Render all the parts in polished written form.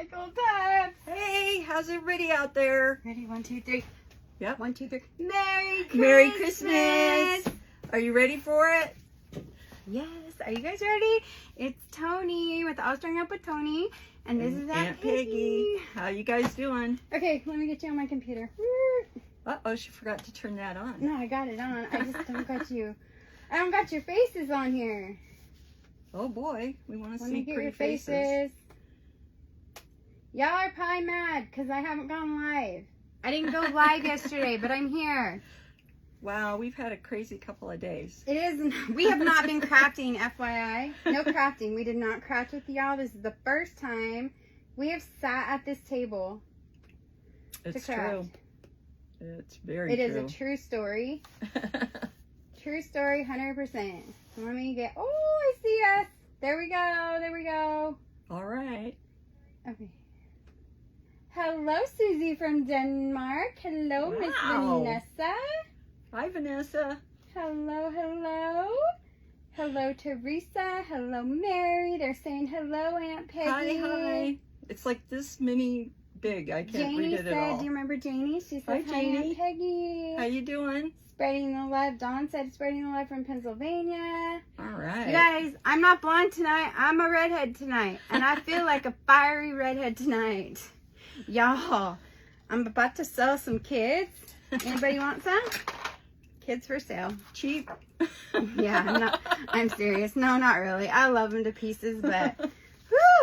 Cycle time. Hey, how's everybody out there? Ready? 1, 2, 3. Yep. 1, 2, 3. Merry Christmas. Merry Christmas. Are you ready for it? Yes. Are you guys ready? It's Tony with All Strung Up with Tony. And this is Aunt Peggy. How you guys doing? Okay, let me get you on my computer. Uh-oh, she forgot to turn that on. No, I got it on. I just don't got you. I don't got your faces on here. Oh boy, we want to Let see me get pretty your faces. faces. Y'all are probably mad because I haven't gone live. I didn't go live yesterday, but I'm here. Wow, we've had a crazy couple of days. It is. We have not been crafting, FYI. No crafting. We did not craft with y'all. This is the first time we have sat at this table. It's to craft. true. It's very true. It is a true story. True story, 100%. Let me get. Oh, I see us. There we go. There we go. All right. Okay. Hello, Susie from Denmark. Hello, Miss Wow. Vanessa. Hi, Vanessa. Hello, hello. Hello, Teresa. Hello, Mary. They're saying hello, Aunt Peggy. Hi. It's like this mini big. I can't Janie read it said, at all. do you remember Janie? She Hi, said, hi, Janie. Aunt Peggy. How you doing? Spreading the love. Dawn said, spreading the love from Pennsylvania. All right. You guys, I'm not blonde tonight. I'm a redhead tonight. And I feel like a fiery redhead tonight. Y'all, I'm about to sell some kids. Anybody want some? Kids for sale. Cheap. Yeah, I'm serious. No, not really. I love them to pieces, but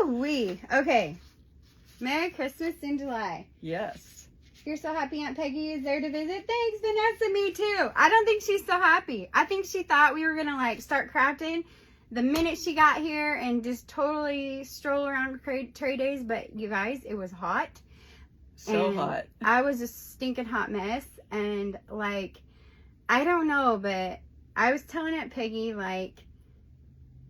whoo-wee. Okay. Merry Christmas in July. Yes. You're so happy Aunt Peggy is there to visit? Thanks, Vanessa. Me too. I don't think she's so happy. I think she thought we were going to like start crafting the minute she got here and just totally stroll around trade days. But you guys, it was hot. So and hot. I was a stinking hot mess. And like, I don't know, but I was telling Aunt Peggy, like,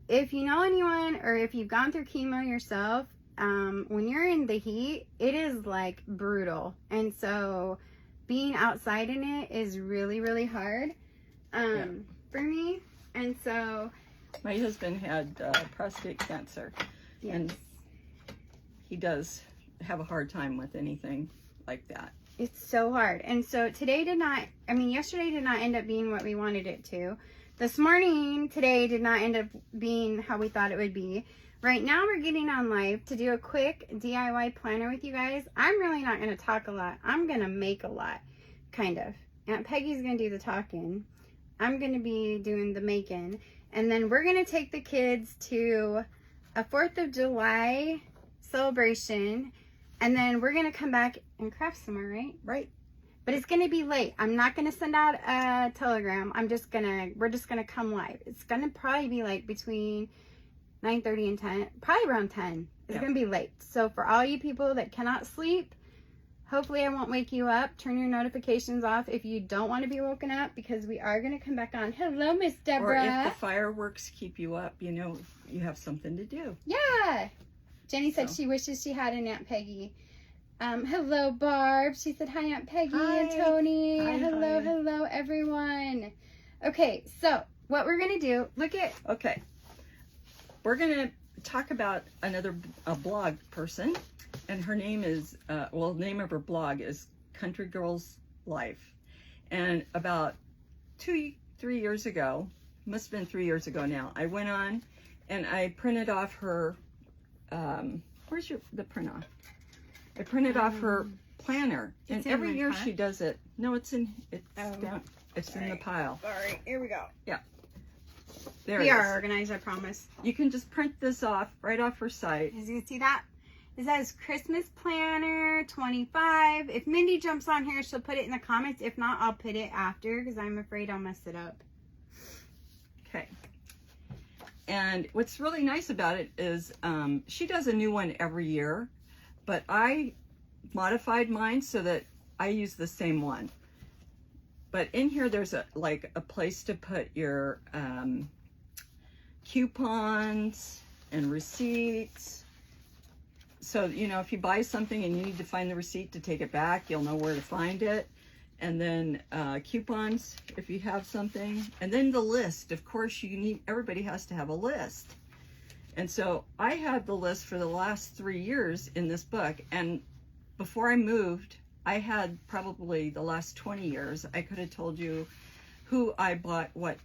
if you know anyone or if you've gone through chemo yourself, when you're in the heat, it is like brutal. And so being outside in it is really, really hard for me. And so my husband had prostate cancer. yes. And he does have a hard time with anything like that. It's so hard. And so yesterday did not end up being what we wanted it to. Today did not end up being how we thought it would be. Right now we're getting on live to do a quick DIY planner with you guys. I'm really not going to talk a lot. I'm going to make a lot, kind of. Aunt Peggy's going to do the talking. I'm going to be doing the making. And then we're going to take the kids to a 4th of July celebration. And then we're going to come back and craft somewhere, right? Right. But it's going to be late. I'm not going to send out a telegram. We're just going to come live. It's going to probably be like between 9:30 and 10, probably around 10. It's going to be late. So for all you people that cannot sleep, hopefully I won't wake you up. Turn your notifications off if you don't want to be woken up, because we are going to come back on. Hello, Miss Deborah. Or if the fireworks keep you up, you know, you have something to do. Yeah. Jenny said she wishes she had an Aunt Peggy. Hello, Barb. She said, hi, Aunt Peggy and Tony. Hi, hello, hi. hello, everyone. Okay, so what we're going to do, Okay. We're going to talk about a blog person. And her name is, the name of her blog is Country Girls Life. And about 2-3 years ago, must have been 3 years ago now, I went on and I printed off her, where's the print off? I printed off her planner, and every year she does it. No, it's in the pile. Sorry, here we go. Yeah. There We it are is. organized, I promise. You can just print this off right off her site. As you can see that, it says Christmas Planner 25. If Mindy jumps on here, she'll put it in the comments. If not, I'll put it after because I'm afraid I'll mess it up. Okay. And what's really nice about it is she does a new one every year, but I modified mine so that I use the same one. But in here, there's a place to put your coupons and receipts. So, you know, if you buy something and you need to find the receipt to take it back, you'll know where to find it. And then coupons if you have something. And then the list. Of course, everybody has to have a list. And so I had the list for the last 3 years in this book. And before I moved, I had probably the last 20 years. I could have told you who I bought what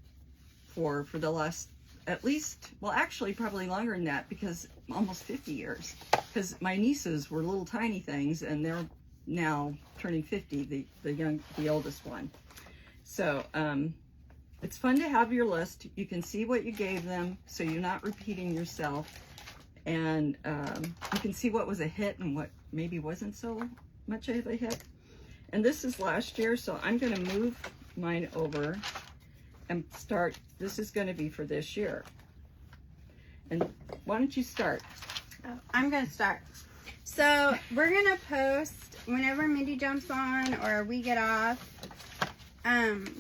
for the last, at least, well, actually probably longer than that, because almost 50 years. Because my nieces were little tiny things, and they're now turning 50, the oldest one. So it's fun to have your list. You can see what you gave them, so you're not repeating yourself. And you can see what was a hit and what maybe wasn't so much of a hit. And this is last year, so I'm going to move mine over and start. This is going to be for this year. And why don't you start? Oh, I'm going to start. So we're going to post whenever Mindy jumps on or we get off.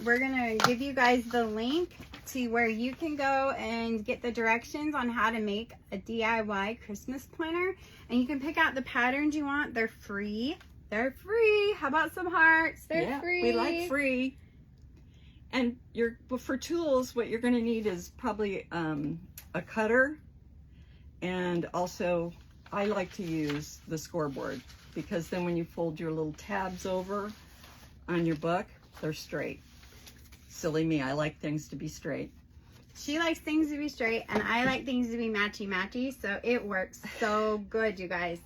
We're going to give you guys the link to where you can go and get the directions on how to make a DIY Christmas planner. And you can pick out the patterns you want. They're free. They're free. How about some hearts? They're free. We like free. And for tools, what you're going to need is probably a cutter, and also I like to use the scoreboard, because then when you fold your little tabs over on your book, they're straight. Silly me, I like things to be straight. She likes things to be straight, and I like things to be matchy-matchy, so it works so good, you guys.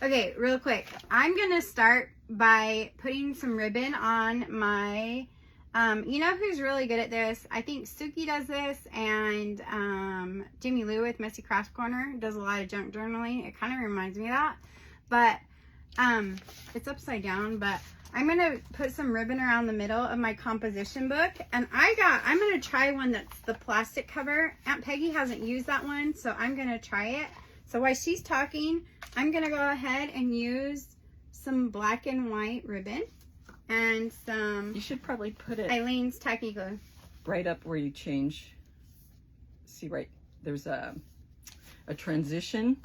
Okay, real quick. I'm going to start by putting some ribbon on my, you know who's really good at this? I think Suki does this, and Jimmy Lou with Messy Craft Corner does a lot of junk journaling. It kind of reminds me of that, but it's upside down. But I'm going to put some ribbon around the middle of my composition book, and I'm going to try one that's the plastic cover. Aunt Peggy hasn't used that one, so I'm going to try it. So while she's talking, I'm going to go ahead and use some black and white ribbon and some... You should probably put it Eileen's tacky glue. right up where you change. See, right, there's a transition.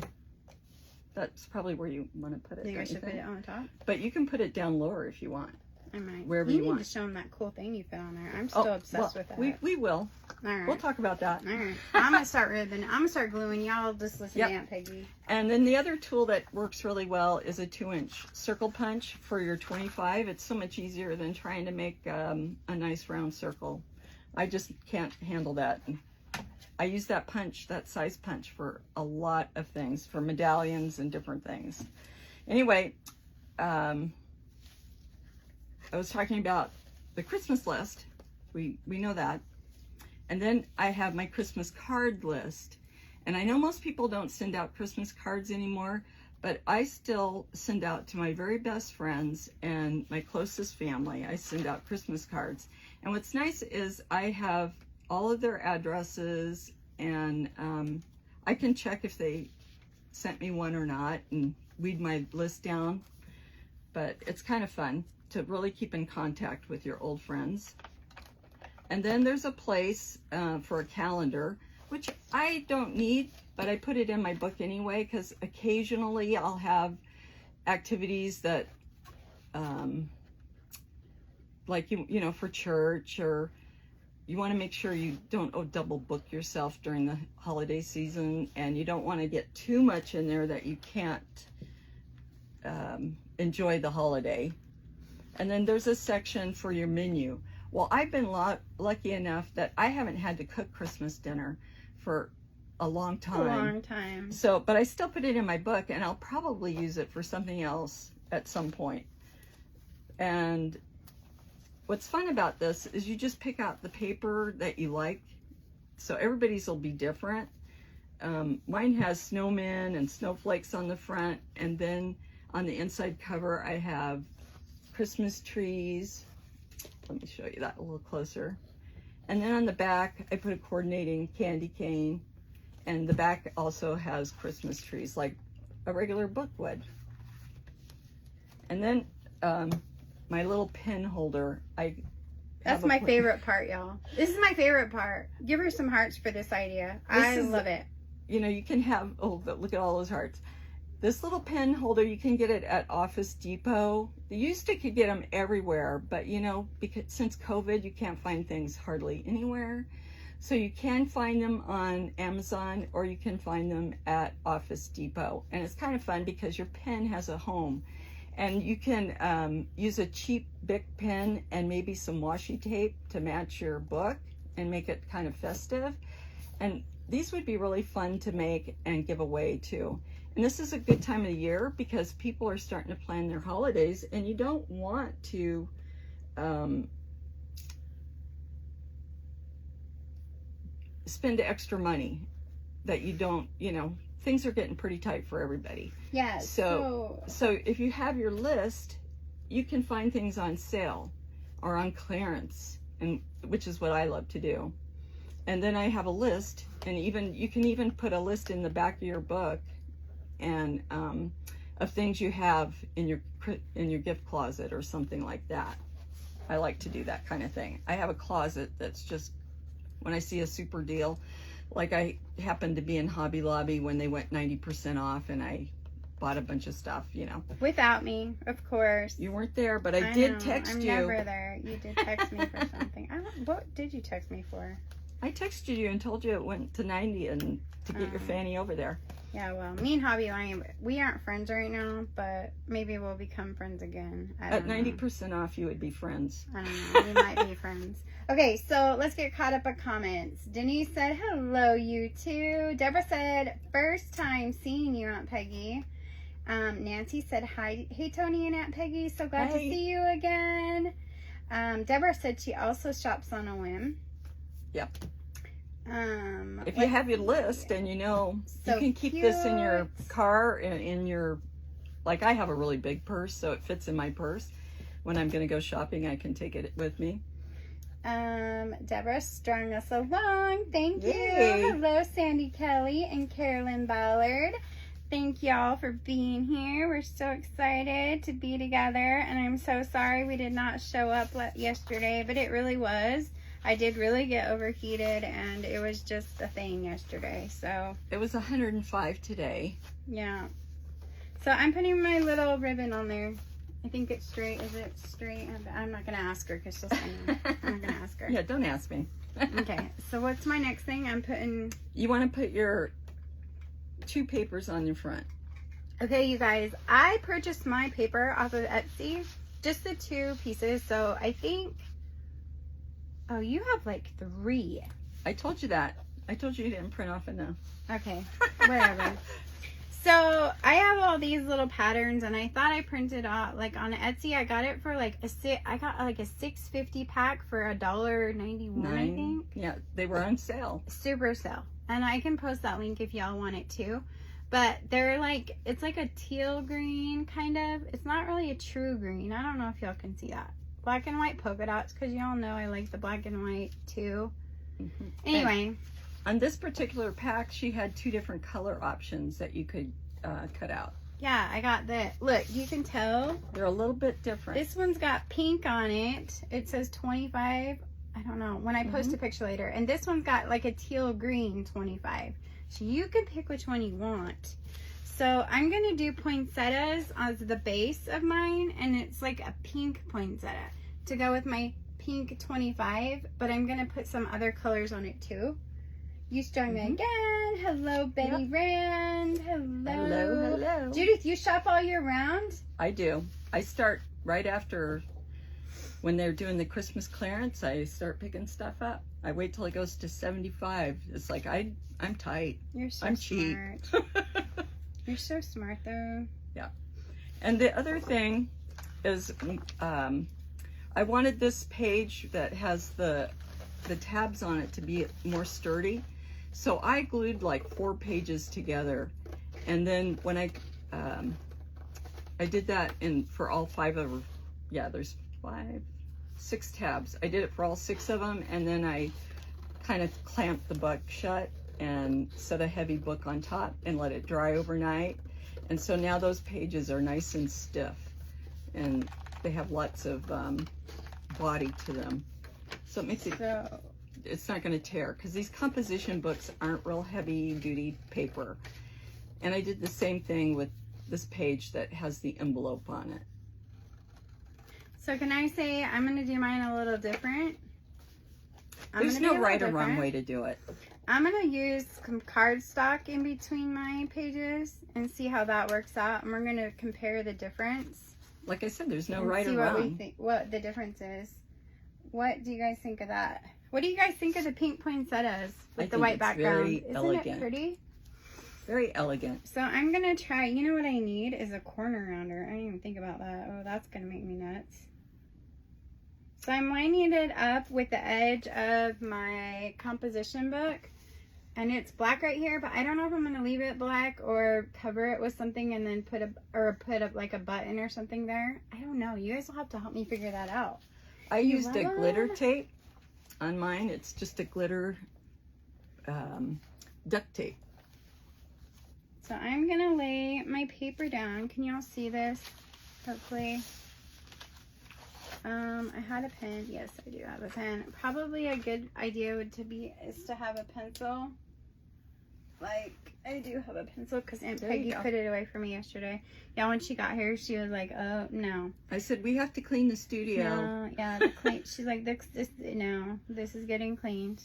That's probably where you want to put it. I think I should put it on top. But you can put it down lower if you want. I might. Wherever you need want. to show them that cool thing you put on there. I'm still obsessed with that. We will. All right. We'll talk about that. All right. I'm going to start ribbon. I'm going to start gluing. Y'all just listen to Aunt Peggy. And then the other tool that works really well is a 2-inch circle punch for your 25. It's so much easier than trying to make a nice round circle. I just can't handle that. I use that punch, that size punch, for a lot of things, for medallions and different things. Anyway, I was talking about the Christmas list. We know that. And then I have my Christmas card list. And I know most people don't send out Christmas cards anymore, but I still send out to my very best friends and my closest family. I send out Christmas cards. And what's nice is I have all of their addresses, and I can check if they sent me one or not and weed my list down. But it's kind of fun to really keep in contact with your old friends. And then there's a place for a calendar, which I don't need, but I put it in my book anyway, because occasionally I'll have activities that, like, you know, for church, or you want to make sure you don't double book yourself during the holiday season, and you don't want to get too much in there that you can't enjoy the holiday. And then there's a section for your menu. Well, I've been lucky enough that I haven't had to cook Christmas dinner for a long time. A long time. So, but I still put it in my book, and I'll probably use it for something else at some point. And what's fun about this is you just pick out the paper that you like. So everybody's will be different. Mine has snowmen and snowflakes on the front, and then on the inside cover I have Christmas trees. Let me show you that a little closer. And then on the back, I put a coordinating candy cane, and the back also has Christmas trees like a regular book would. And then my little pin holder. That's my favorite part, y'all. This is my favorite part. Give her some hearts for this idea. I love it. You know, you can have, oh, look at all those hearts. This little pen holder, you can get it at Office Depot. You used to could get them everywhere, but you know, because since COVID, you can't find things hardly anywhere. So you can find them on Amazon, or you can find them at Office Depot. And it's kind of fun because your pen has a home. And you can use a cheap Bic pen and maybe some washi tape to match your book and make it kind of festive. And these would be really fun to make and give away too. And this is a good time of the year because people are starting to plan their holidays, and you don't want to spend extra money that you don't, things are getting pretty tight for everybody. Yeah. So if you have your list, you can find things on sale or on clearance, and which is what I love to do. And then I have a list, and you can even put a list in the back of your book, and of things you have in your gift closet or something like that. I like to do that kind of thing. I have a closet that's just, when I see a super deal, like I happened to be in Hobby Lobby when they went 90% off, and I bought a bunch of stuff, Without me, of course. You weren't there, but I did know, text I'm you. I'm never there. You did text me for something. What did you text me for? I texted you and told you it went to 90 and to get your fanny over there. Yeah, well, me and Hobby Lobby, we aren't friends right now, but maybe we'll become friends again. At 90% off, you would be friends. I don't know. We might be friends. Okay, so let's get caught up on comments. Denise said, hello, you two. Deborah said, first time seeing you, Aunt Peggy. Nancy said, hi. Hey, Tony and Aunt Peggy. So glad to see you again. Deborah said she also shops on a whim. Yep. If you have your list and you can keep this in your car, in your, like I have a really big purse, so it fits in my purse. When I'm going to go shopping, I can take it with me. Deborah strung us along. Thank you. Yay. Hello, Sandy Kelly and Carolyn Ballard. Thank y'all for being here. We're so excited to be together, and I'm so sorry we did not show up yesterday, but it really was. I did really get overheated, and it was just a thing yesterday. So it was 105 today. Yeah. So I'm putting my little ribbon on there. I think it's straight. Is it straight? I'm not gonna ask her because she'll say no. I'm not gonna ask her. Yeah, don't ask me. Okay. So what's my next thing? I'm putting. You want to put your 2 papers on your front. Okay, you guys. I purchased my paper off of Etsy. Just the 2 pieces. So I think. Oh, you have like 3. I told you that. I told you didn't print off enough. Okay, whatever. So I have all these little patterns, and I thought I printed out like on Etsy. I got it for like a $6.50 pack for $1.91. I think. Yeah, they were on sale. Super sale, and I can post that link if y'all want it too. But they're like, it's like a teal green kind of. It's not really a true green. I don't know if y'all can see that. Black and white polka dots, because y'all know I like the black and white too. Mm-hmm. Anyway. And on this particular pack, she had 2 different color options that you could cut out. Yeah, I got that. Look, you can tell. They're a little bit different. This one's got pink on it. It says 25. I don't know. When I post a picture later. And this one's got like a teal green 25. So you can pick which one you want. So I'm going to do poinsettias as the base of mine. And it's like a pink poinsettia to go with my pink 25. But I'm going to put some other colors on it too. You strung me again. Hello, Betty Rand. Hello. Judith, you shop all year round? I do. I start right after, when they're doing the Christmas clearance, I start picking stuff up. I wait till it goes to 75. It's like, I'm tight. You're so I'm smart. cheap. You're so smart, though. Yeah. And the other thing is, I wanted this page that has the tabs on it to be more sturdy. So I glued like 4 pages together, and then when I did that for all 5 of, there's 6 tabs. I did it for all 6 of them, and then I kind of clamped the book shut and set a heavy book on top and let it dry overnight. And so now those pages are nice and stiff, and they have lots of body to them. So it makes it, it's not going to tear, because these composition books aren't real heavy duty paper. And I did the same thing with this page that has the envelope on it. So can I say I'm going to do mine a little different? There's gonna be no a right or little wrong different. way to do it. I'm gonna use some cardstock in between my pages and see how that works out, and we're gonna compare the difference. Like I said, there's no and right see or what we wrong. think, what the difference is. What do you guys think of that? What do you guys think of the pink poinsettias with the white it's background? very Isn't elegant. it pretty? Very elegant. So I'm gonna try. You know what I need is a corner rounder. I didn't even think about that. Oh, that's gonna make me nuts. So I'm lining it up with the edge of my composition book, and it's black right here, but I don't know if I'm gonna leave it black or cover it with something and then put up like a button or something there. I don't know. You guys will have to help me figure that out. I used a glitter tape on mine. It's just a glitter duct tape. So I'm gonna lay my paper down. Can y'all see this? Hopefully. I had a pen. Yes, I do have a pen. Probably a good idea is to have a pencil. Like, I do have a pencil because Aunt Peggy put it away for me yesterday. Yeah, when she got here, she was like, "Oh no." I said we have to clean the studio. No, yeah, she's like, no, this is getting cleaned.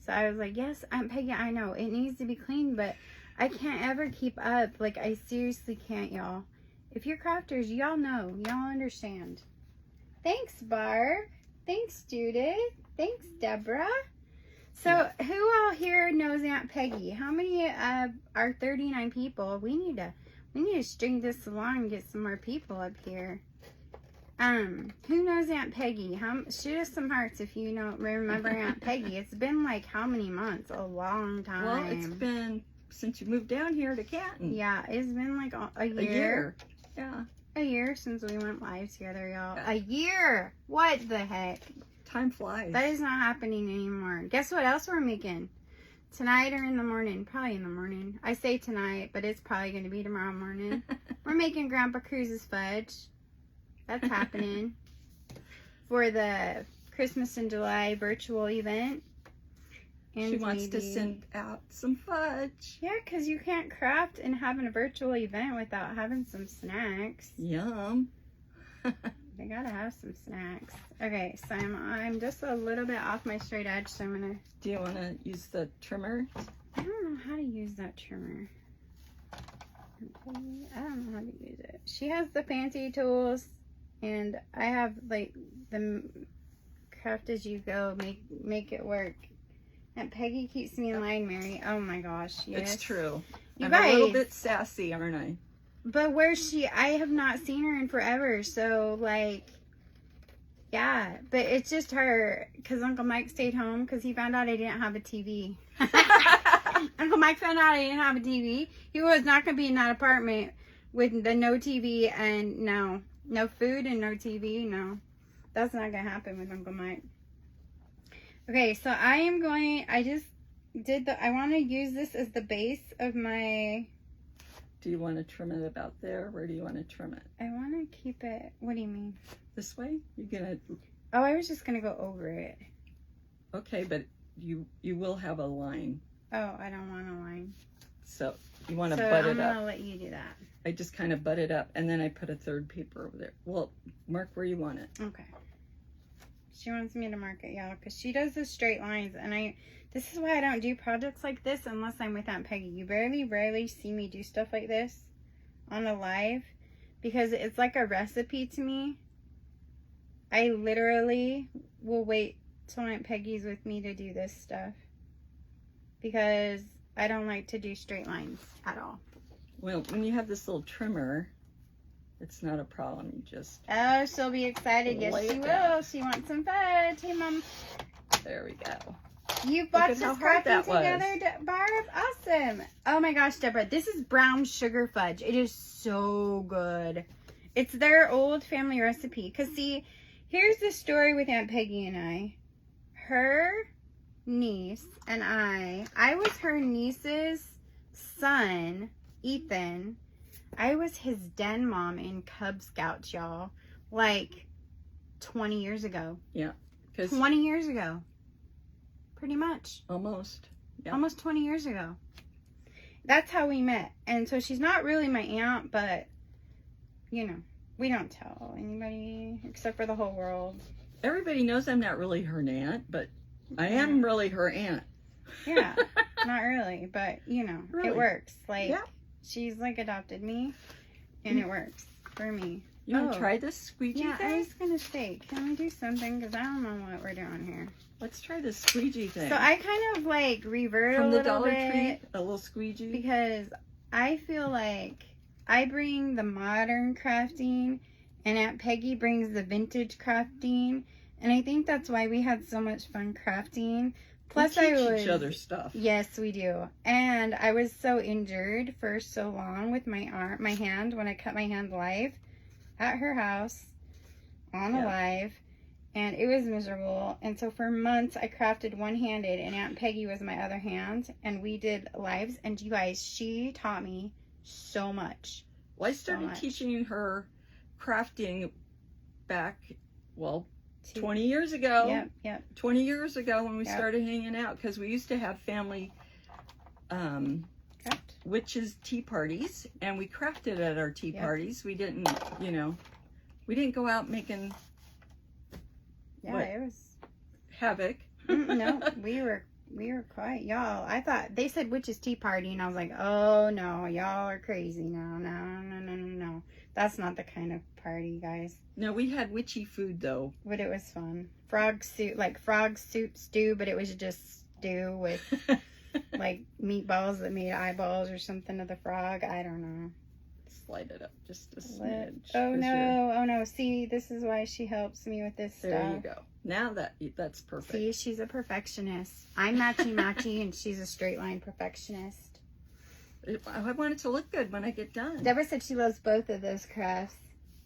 So I was like, "Yes, Aunt Peggy, I know it needs to be cleaned, but I can't ever keep up. Like, I seriously can't, y'all. If you're crafters, y'all know, y'all understand." Thanks, Barb. Thanks, Judith. Thanks, Deborah. So, who all here knows Aunt Peggy? How many of our 39 people? We need to string this along and get some more people up here. Who knows Aunt Peggy? Shoot us some hearts if you remember Aunt Peggy. It's been like how many months? A long time. Well, it's been since you moved down here to Canton. Yeah, it's been like a year. A year. Yeah. A year since we went live together, y'all. Yeah. A year! What the heck? Time flies. That is not happening anymore. Guess what else we're making? Tonight or in the morning? Probably in the morning. I say tonight, but it's probably going to be tomorrow morning. We're making Grandpa Cruz's fudge. That's happening. For the Christmas in July virtual event. And she wants to send out some fudge. Yeah, because you can't craft and have a virtual event without having some snacks. Yum. They gotta have some snacks. Okay, so I'm just a little bit off my straight edge, so I'm gonna... Do you want to use the trimmer? I don't know how to use that trimmer. I don't know how to use it. She has the fancy tools, and I have like the craft as you go, make it work. And Peggy keeps me in line, Mary. Oh my gosh, yes. It's true. You I'm guys, a little bit sassy, aren't I? But where's she? I have not seen her in forever, so like, yeah. But it's just her, because Uncle Mike stayed home because he found out I didn't have a TV. Uncle Mike found out I didn't have a TV. He was not going to be in that apartment with the no TV and no food and no TV. No, that's not going to happen with Uncle Mike. Okay, so I want to use this as the base of my... Do you want to trim it about there? Where do you want to trim it? I want to keep it... What do you mean? This way? You're going to... Oh, I was just going to go over it. Okay, but you will have a line. Oh, I don't want a line. So you want to So butt it I'm going to up. let you do that. I just kind of butt it up, and then I put a third paper over there. Well, mark where you want it. Okay. She wants me to mark it, y'all, because she does the straight lines, and this is why I don't do projects like this unless I'm with Aunt Peggy. You rarely see me do stuff like this on a live, because it's like a recipe to me. I literally will wait till Aunt Peggy's with me to do this stuff, because I don't like to do straight lines at all. Well, when you have this little trimmer, it's not a problem. You just... Oh, she'll be excited. Yes, lay she it will. down. She wants some fudge. Hey, Mom. There we go. You've watched how us hard crafting that was. together, Barb? Awesome. Oh my gosh, Deborah. This is brown sugar fudge. It is so good. It's their old family recipe. Because, see, here's the story with Aunt Peggy and I. Her niece and I was her niece's son, Ethan. I was his den mom in Cub Scouts, y'all. Like 20 years ago. Yeah. 20 years ago. Pretty much. Almost. Yeah. Almost 20 years ago. That's how we met. And so she's not really my aunt, but, you know, we don't tell anybody except for the whole world. Everybody knows I'm not really her aunt, but I am really her aunt. Yeah, not really, but you know, Really? it works. Like, Yeah. she's like adopted me, and it works for me. You want to try this squeegee Yeah, thing? I was gonna say, can we do something? Because I don't know what we're doing here. Let's try this squeegee thing. So I kind of like revert From a the little Dollar bit Tree, a little squeegee. because I feel like I bring the modern crafting, and Aunt Peggy brings the vintage crafting, and I think that's why we had so much fun crafting. Plus, we I teach was each other stuff. Yes, we do. And I was so injured for so long with my hand when I cut my hand live at her house on a live, and it was miserable. And so for months I crafted one-handed, and Aunt Peggy was my other hand, and we did lives. And you guys, she taught me so much. Well, I started teaching her crafting back, 20 years ago. Yep. 20 years ago when we started hanging out, because we used to have family witches tea parties, and we crafted at our tea parties. We didn't, we didn't go out making it was havoc. No, we were quiet, y'all. I thought they said witches tea party, and I was like, oh no, y'all are crazy. No. That's not the kind of party, guys. No, we had witchy food though. But it was fun. Frog soup stew, but it was just stew with like meatballs that made eyeballs or something of the frog. I don't know. Slide it up just a smidge. Oh no. See, this is why she helps me with this stuff. There you go. Now that's perfect. See, she's a perfectionist. I'm matchy and she's a straight line perfectionist. I want it to look good when I get done. Deborah said she loves both of those crafts.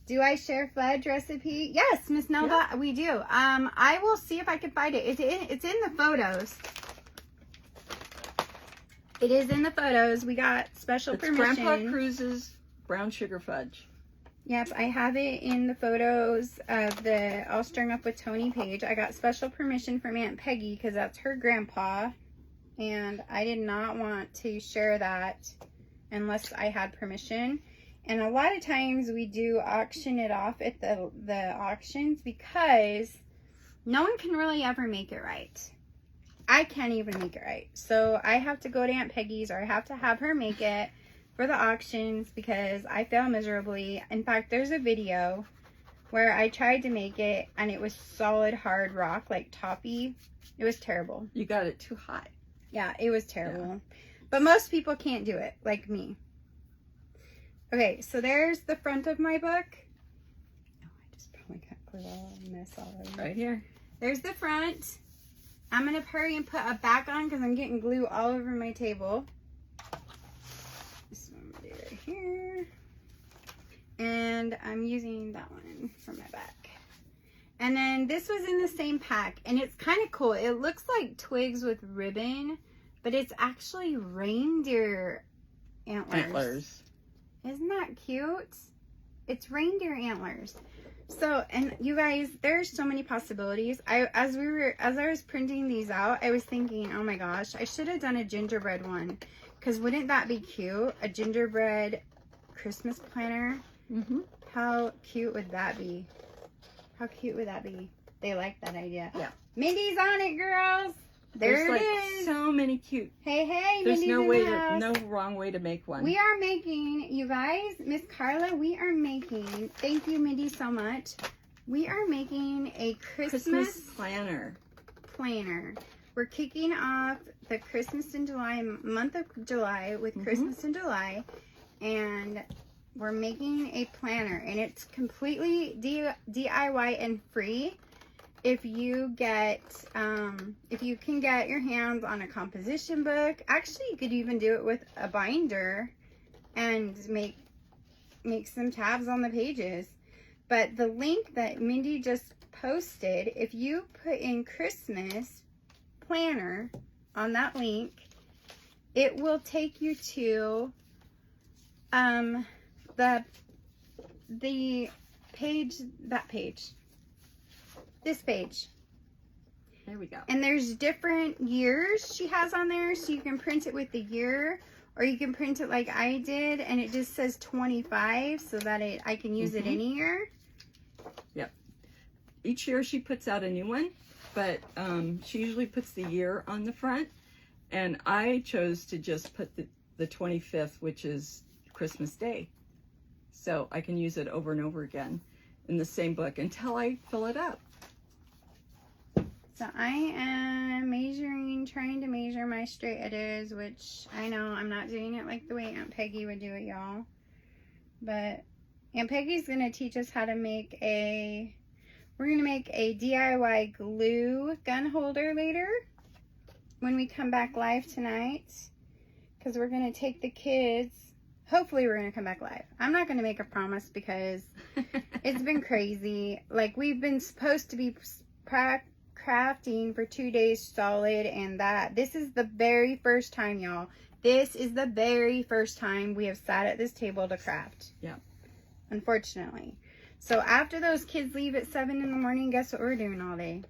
Do I share fudge recipe? Yes, Miss Nova, we do. I will see if I can find it. It's in the photos. It is in the photos. We got special permission. Grandpa Cruz's brown sugar fudge. Yep, I have it in the photos of the All Strung Up with Tony page. I got special permission from Aunt Peggy because that's her grandpa. And I did not want to share that unless I had permission. And a lot of times we do auction it off at the auctions because no one can really ever make it right. I can't even make it right. So I have to go to Aunt Peggy's, or I have to have her make it for the auctions because I fail miserably. In fact, there's a video where I tried to make it and it was solid hard rock, like toppy. It was terrible. You got it too high. Yeah, it was terrible. Yeah. But most people can't do it, like me. Okay, so there's the front of my book. Oh, I just probably got glue all mess all over. Right here. There's the front. I'm going to hurry and put a back on because I'm getting glue all over my table. This one right here. And I'm using that one for my back. And then this was in the same pack, and it's kind of cool. It looks like twigs with ribbon, but it's actually reindeer antlers. Isn't that cute? It's reindeer antlers. So, and you guys, there's so many possibilities. As I was printing these out, I was thinking, oh my gosh, I should have done a gingerbread one, because wouldn't that be cute? A gingerbread Christmas planner. Mm-hmm. How cute would that be? How cute would that be? They like that idea. Yeah. Mindy's on it, girls. There's it is. So many cute. Hey, There's Mindy's no wrong way to make one. We are making, you guys, Miss Carla, we are making, thank you, Mindy, so much. We are making a Christmas planner. We're kicking off the Christmas in July, month of July with Christmas in July, and we're making a planner, and it's completely DIY and free. If you can get your hands on a composition book, actually you could even do it with a binder and make some tabs on the pages. But the link that Mindy just posted, if you put in Christmas planner on that link, it will take you to this page. There we go. And there's different years she has on there, so you can print it with the year, or you can print it like I did, and it just says 25, so that I can use it any year. Yep. Each year she puts out a new one, but she usually puts the year on the front, and I chose to just put the 25th, which is Christmas Day. So I can use it over and over again in the same book until I fill it up. So I am trying to measure my straight edges, which I know I'm not doing it like the way Aunt Peggy would do it, y'all. But Aunt Peggy's going to teach us how to make we're going to make a DIY glue gun holder later when we come back live tonight. Because we're going to take the kids. Hopefully we're going to come back live. I'm not going to make a promise because it's been crazy. Like, we've been supposed to be crafting for 2 days solid, and this is the very first time, y'all. This is the very first time we have sat at this table to craft. Yeah. Unfortunately. So after those kids leave at 7 in the morning, guess what we're doing all day?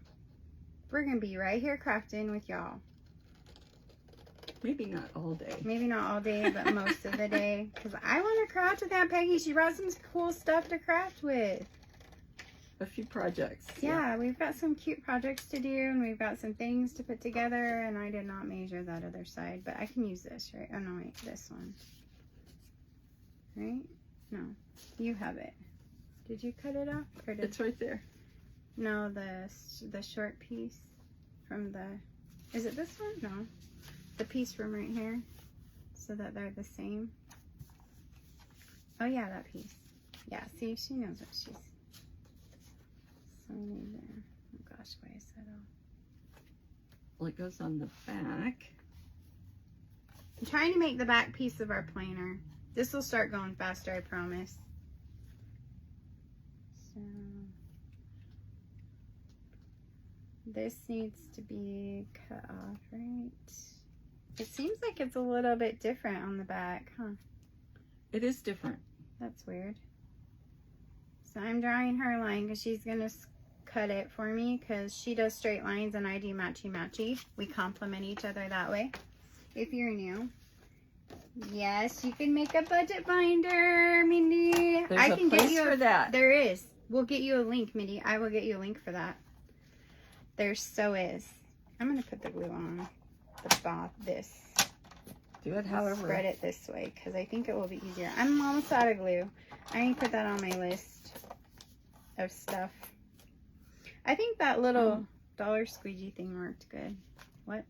We're going to be right here crafting with y'all. Maybe not all day. Maybe not all day, but most of the day. Because I want to craft with Aunt Peggy. She brought some cool stuff to craft with. A few projects. Yeah, we've got some cute projects to do, and we've got some things to put together, and I did not measure that other side, but I can use this, right? Oh, no, wait, this one. Right? No, you have it. Did you cut it off? Or did... It's right there. No, the short piece from the... Is it this one? No. The piece from right here, so that they're the same. Oh, yeah, that piece. Yeah, see, she knows what she's... Oh gosh, why is that off? Well, it goes on the back. I'm trying to make the back piece of our planner. This will start going faster, I promise. So this needs to be cut off, right? It seems like it's a little bit different on the back, huh? It is different. That's weird. So I'm drawing her line because she's going to cut it for me because she does straight lines and I do matchy-matchy. We complement each other that way. If you're new. Yes, you can make a budget binder, Mindy. There's I can a place get you for that. There is. We'll get you a link, Mindy. I will get you a link for that. There so is. I'm going to put the glue on this. Do it however. Spread it this way because I think it will be easier. I'm almost out of glue. I need to put that on my list of stuff. I think that little dollar squeegee thing worked good. What?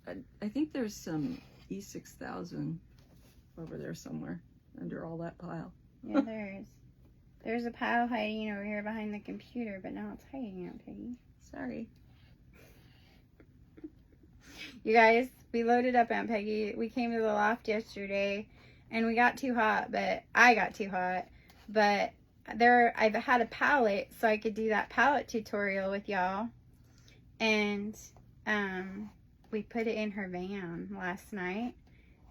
I think there's some E6000 over there somewhere under all that pile. Yeah, there is. There's a pile hiding over here behind the computer, but now it's hiding, Aunt Peggy. Sorry. You guys, we loaded up Aunt Peggy. We came to the loft yesterday, and we got too hot, but I got too hot. But I've had a palette, so I could do that palette tutorial with y'all. And we put it in her van last night,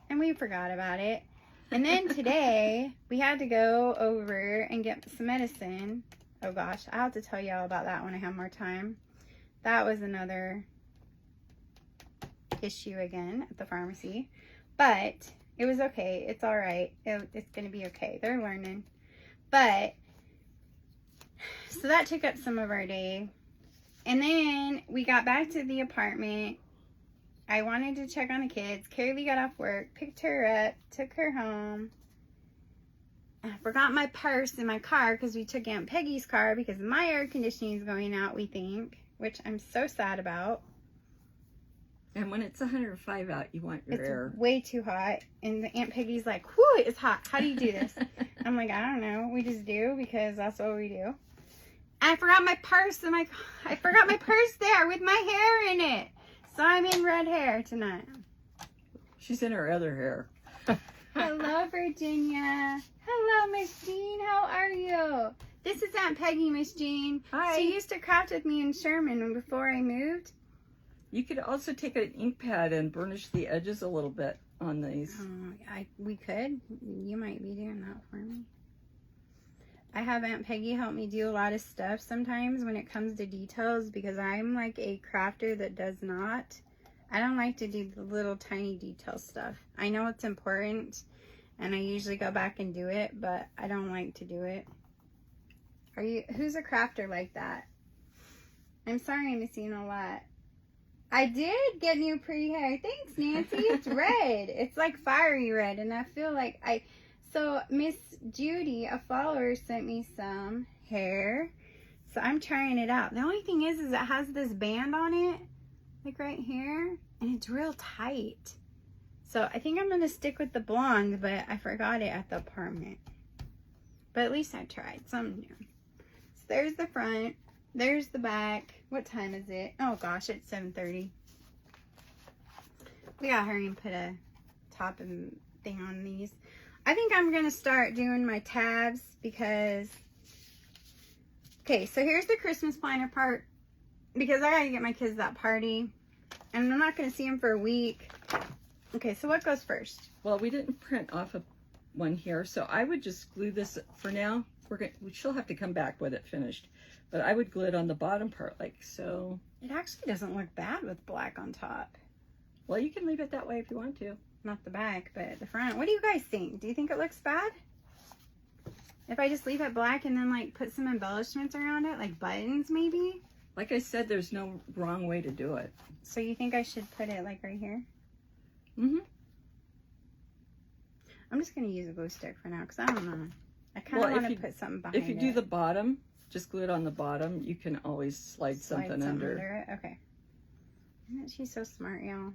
and we forgot about it. And then today, we had to go over and get some medicine. Oh gosh, I'll have to tell y'all about that when I have more time. That was another issue again at the pharmacy. But it was okay. It's all right. It's going to be okay. They're learning. But, so that took up some of our day. And then we got back to the apartment. I wanted to check on the kids. Carolee got off work, picked her up, took her home. I forgot my purse in my car because we took Aunt Peggy's car because my air conditioning is going out, we think, which I'm so sad about. And when it's 105 out, you want your air. It's way too hot. And Aunt Peggy's like, whew, it's hot. How do you do this? I'm like, I don't know. We just do because that's what we do. I forgot my purse in my car. I forgot my purse there with my hair in it. So I'm in red hair tonight. She's in her other hair. Hello, Virginia. Hello, Miss Jean. How are you? This is Aunt Peggy, Miss Jean. Hi. She used to craft with me in Sherman before I moved. You could also take an ink pad and burnish the edges a little bit on these. We could. You might be doing that for me. I have Aunt Peggy help me do a lot of stuff sometimes when it comes to details because I'm like a crafter that does not. I don't like to do the little tiny detail stuff. I know it's important and I usually go back and do it, but I don't like to do it. Who's a crafter like that? I'm sorry I'm missing a lot. I did get new pretty hair. Thanks, Nancy. It's red. It's like fiery red, and I feel like So Miss Judy, a follower, sent me some hair. So I'm trying it out. The only thing is it has this band on it, like right here, and it's real tight. So I think I'm gonna stick with the blonde, but I forgot it at the apartment. But at least I tried something new. So there's the front. There's the back. What time is it? Oh gosh, it's 7:30. We gotta hurry and put a top and thing on these. I think I'm gonna start doing my tabs because, okay, so here's the Christmas planner part because I gotta get my kids that party and I'm not gonna see them for a week. Okay, so what goes first? Well, we didn't print off one here, so I would just glue this for now. She'll have to come back with it finished. But I would glue it on the bottom part like so. It actually doesn't look bad with black on top. Well, you can leave it that way if you want to. Not the back, but the front. What do you guys think? Do you think it looks bad? If I just leave it black and then like put some embellishments around it, like buttons maybe? Like I said, there's no wrong way to do it. So you think I should put it like right here? Mm-hmm. I'm just going to use a glue stick for now because I don't know. I kind of want to put something behind it. If you do the bottom, just glue it on the bottom. You can always slide something under it. Okay. She's so smart, y'all.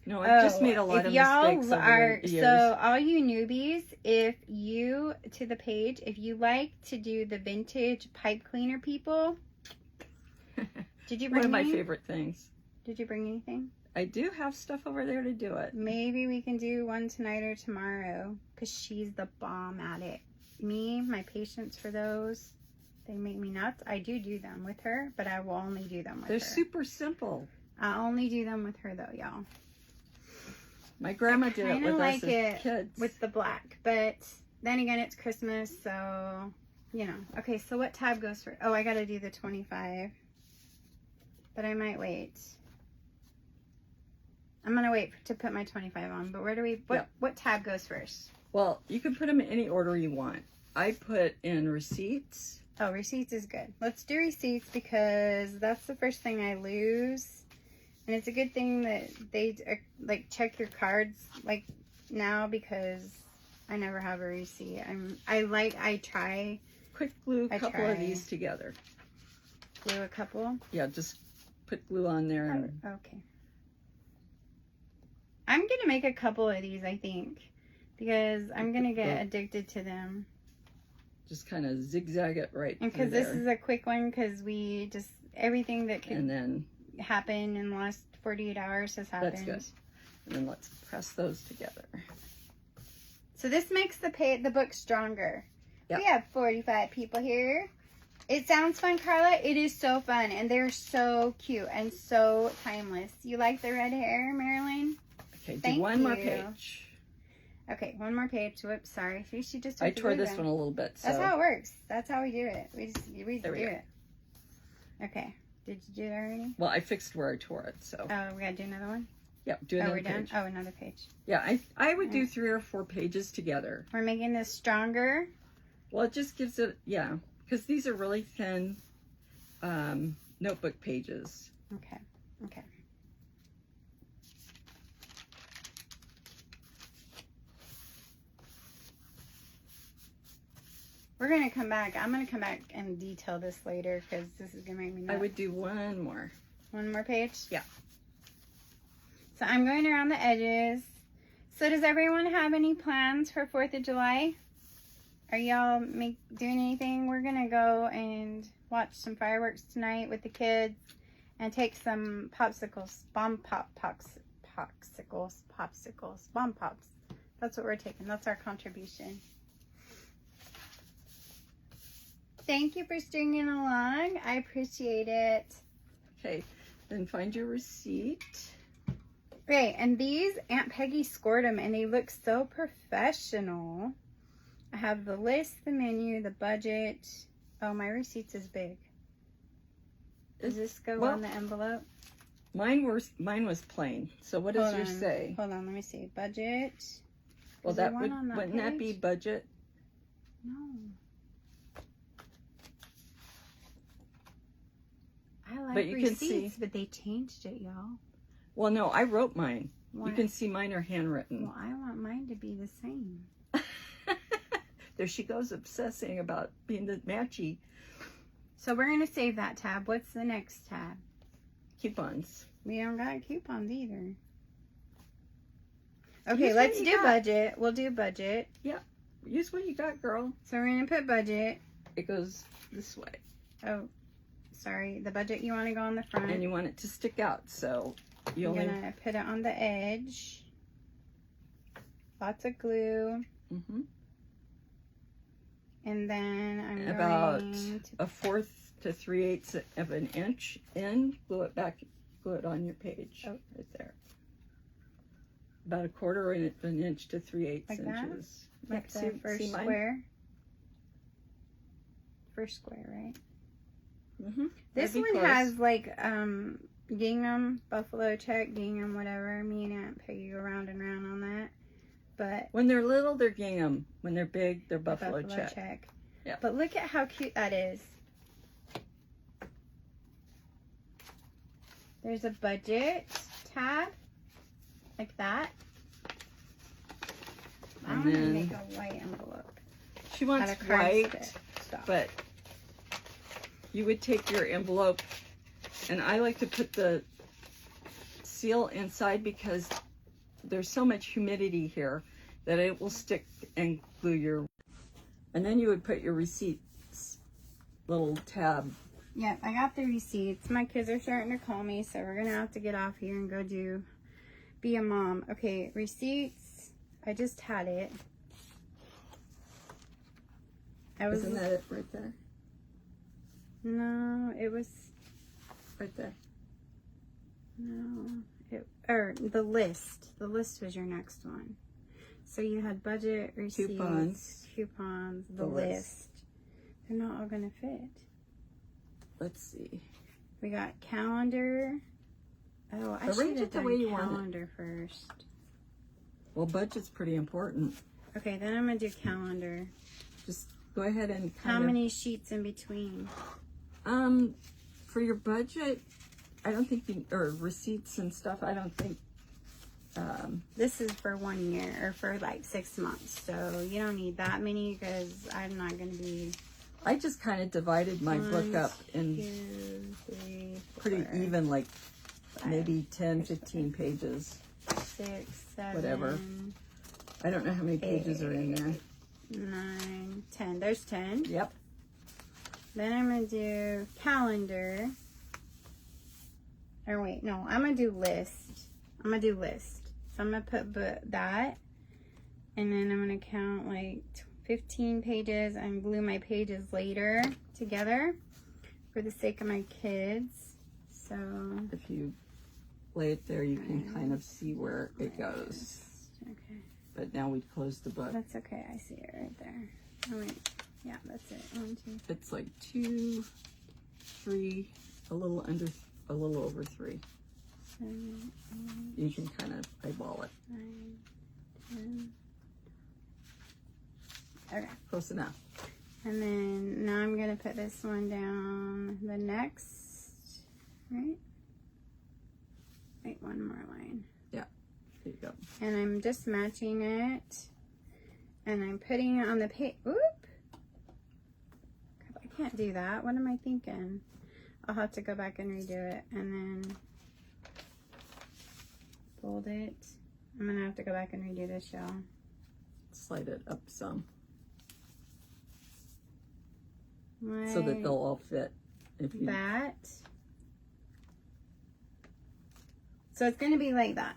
No, I just made a lot of mistakes over the years. So all you newbies, if you like to do the vintage pipe cleaner people, did you bring one of my favorite things? Did you bring anything? I do have stuff over there to do it. Maybe we can do one tonight or tomorrow because she's the bomb at it. Me, my patience for those, they make me nuts. I do them with her, but I will only do them with her. They're super simple. I only do them with her though, y'all. My grandma did it with us as kids. With the black, but then again, it's Christmas, so, you know. Okay, so what tab goes for? Oh, I got to do the 25, but I might wait. I'm going to wait to put my 25 on, but what tab goes first? Well, you can put them in any order you want. I put in receipts. Oh, receipts is good. Let's do receipts because that's the first thing I lose. And it's a good thing that they like check your cards like now because I never have a receipt. I try. Quick glue a couple of these together. Glue a couple? Yeah, just put glue on there. And... Okay. I'm going to make a couple of these, I think, because I'm going to get addicted to them. Just kind of zigzag it right and because this is a quick one because we just, everything that could happen in the last 48 hours has happened. That's good. And then let's press those together. So this makes the book stronger. Yep. We have 45 people here. It sounds fun, Carla. It is so fun. And they're so cute and so timeless. You like the red hair, Marilyn? Okay, do one more page. Okay, one more page. Whoops, sorry. She just I tore this one a little bit. So. That's how it works. That's how we do it. We just do it. Okay. Did you do it already? Well, I fixed where I tore it, so. Oh, we gotta do another one? Yep, do another page. Oh, another page. Yeah, I would do 3 or 4 pages together. We're making this stronger? Well, it just gives it, yeah, because these are really thin notebook pages. Okay, okay. We're going to come back. I'm going to come back and detail this later because this is going to make me nuts. I would do one more. One more page? Yeah. So I'm going around the edges. So does everyone have any plans for 4th of July? Are y'all doing anything? We're going to go and watch some fireworks tonight with the kids and take some popsicles, bomb pops. That's what we're taking. That's our contribution. Thank you for stringing along. I appreciate it. Okay, then find your receipt. Great, and these, Aunt Peggy scored them, and they look so professional. I have the list, the menu, the budget. Oh, my receipts is big. Does this go on the envelope? Mine was plain. So what does yours say? Hold on, let me see. Budget. Well, wouldn't that be budget? No. like But you can receipts, see. but they changed it, y'all. Well, no, I wrote mine. What? You can see mine are handwritten. Well, I want mine to be the same. There she goes, obsessing about being the matchy. So we're going to save that tab. What's the next tab? Coupons. We don't got coupons either. Okay, Use let's what do you got. budget. We'll do budget. Use what you got, girl. So we're going to put budget. It goes this way. Oh, sorry. The budget, you want to go on the front. And you want it to stick out, so you I'm only... going to put it on the edge. Lots of glue. Mm-hmm. And then I'm About going to... 1/4 to 3/8 of an inch in. Glue it back. Glue it on your page. Oh. Right there. About 1/4 of an inch to 3/8 Like that? inches. Like the See first mine? square. First square, right? Mm-hmm. This That'd be one close. has like gingham, buffalo check, gingham, whatever. Me and Aunt Peggy go round and round on that. But When they're little, they're gingham. When they're big, they're the buffalo check. Yeah. But look at how cute that is. There's a budget tab like that. I'm And gonna then make a white envelope. she wants Out of card white, stuff. but you would take your envelope, and I like to put the seal inside because there's so much humidity here that it will stick and glue your... And then you would put your receipts little tab. Yep, I got the receipts. My kids are starting to call me, so we're gonna have to get off here and go be a mom. Okay, receipts. I just had it. Isn't that it right there? No, it was Right there. no. Or the list. The list was your next one. So you had budget, receipts, coupons, the list. They're not all gonna fit. Let's see. We got calendar. Oh, I Arrange should it have the done way you want it. calendar first. Well, budget's pretty important. Okay, then I'm gonna do calendar. Just go ahead and How many sheets in between? For your budget, I don't think you, or receipts and stuff, I don't think, This is for 1 year or for like 6 months, so you don't need that many because I'm not gonna be I just kind of divided my book up in 2, 3, 4, pretty even, like 5, maybe 10, 15 pages. 6, 7, Whatever. I don't know how many pages are in there. 9, 10. There's 10. Yep. Then I'm gonna do calendar. Or wait, no, I'm gonna do list. I'm gonna do list. So I'm gonna put that, and then I'm gonna count like 15 pages and glue my pages later together for the sake of my kids. So If you lay it there, you can kind of see where it goes. okay, But now we've closed the book. that's okay. I see it right there. Oh wait, yeah, that's it. 1, 2. It's like 2, 3, a little over 3. 7, You can kind of eyeball it. 9, 10. Okay. Close enough. And then now I'm going to put this one down the next, right? Wait, one more line. There you go. And I'm just matching it. And I'm putting it on the page. Oop! I can't do that. What am I thinking? I'll have to go back and redo it. And then fold it. I'm going to have to go back and redo this, y'all. Slide it up some Like so that they'll all fit. If you that. So it's going to be like that.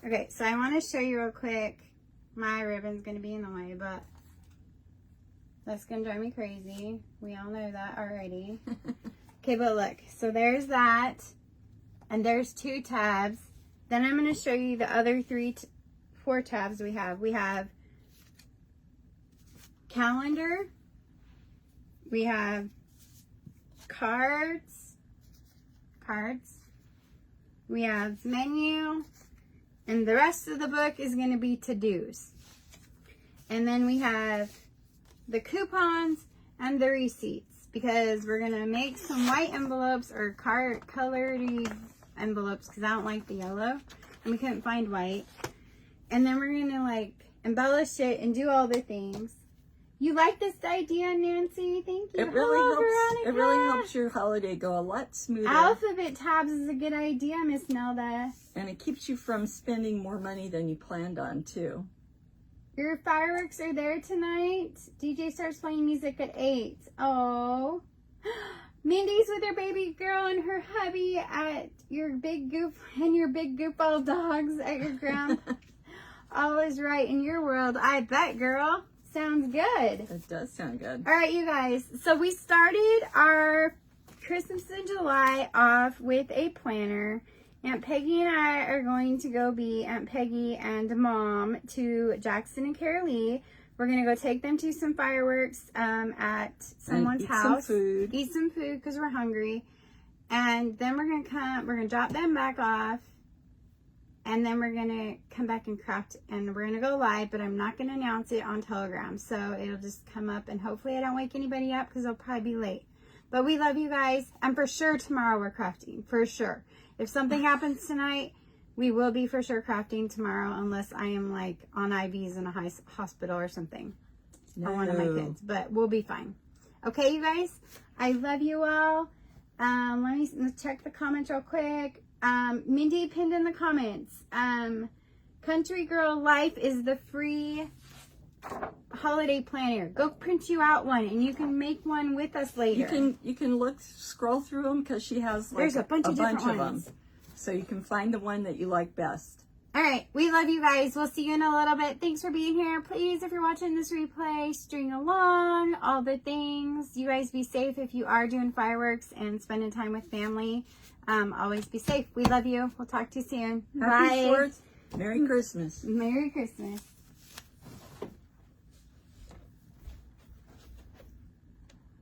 Okay, so I want to show you real quick. My ribbon's going to be in the way, but that's going to drive me crazy. We all know that already. Okay, but look. So there's that. And there's 2 tabs. Then I'm going to show you the other 4 tabs we have. We have calendar. We have cards. We have menu. And the rest of the book is going to be to-dos. And then we have the coupons and the receipts. because we're going to make some white envelopes or colored envelopes because I don't like the yellow. And we couldn't find white. And then we're going to like embellish it and do all the things. You like this idea, Nancy? Thank you. It really helps. It really helps your holiday go a lot smoother. Alphabet tabs is a good idea, Miss Nelda. And it keeps you from spending more money than you planned on, too. Your fireworks are there tonight. DJ starts playing music at 8. Oh. Mindy's with her baby girl and her hubby at your big goof and your big goofball dogs at your ground. All is right in your world, I bet, girl. Sounds good. It does sound good. All right, you guys. So we started our Christmas in July off with a planner. Aunt Peggy and I are going to go be Aunt Peggy and Mom to Jackson and Carolee. We're going to go take them to some fireworks at someone's house. Eat some food because we're hungry. And then we're going to drop them back off. And then we're going to come back and craft, and we're going to go live, but I'm not going to announce it on Telegram. So it'll just come up, and hopefully I don't wake anybody up because they'll probably be late. But we love you guys. And for sure tomorrow we're crafting. For sure. If something happens tonight, we will be for sure crafting tomorrow unless I am like on IVs in a hospital or something. No. Or one of my kids. But we'll be fine. Okay, you guys? I love you all. Let's check the comments real quick. Mindy pinned in the comments. Country Girl Life is the free holiday planner. Go print you out one, and you can make one with us later. You can scroll through them because she has like there's a bunch of different ones. Them, so you can find the one that you like best. All right, we love you guys. We'll see you in a little bit. Thanks for being here. Please, if you're watching this replay, string along, all the things. You guys be safe if you are doing fireworks and spending time with family. Always be safe. We love you. We'll talk to you soon. Happy Bye. 4th. Merry Christmas. Merry Christmas.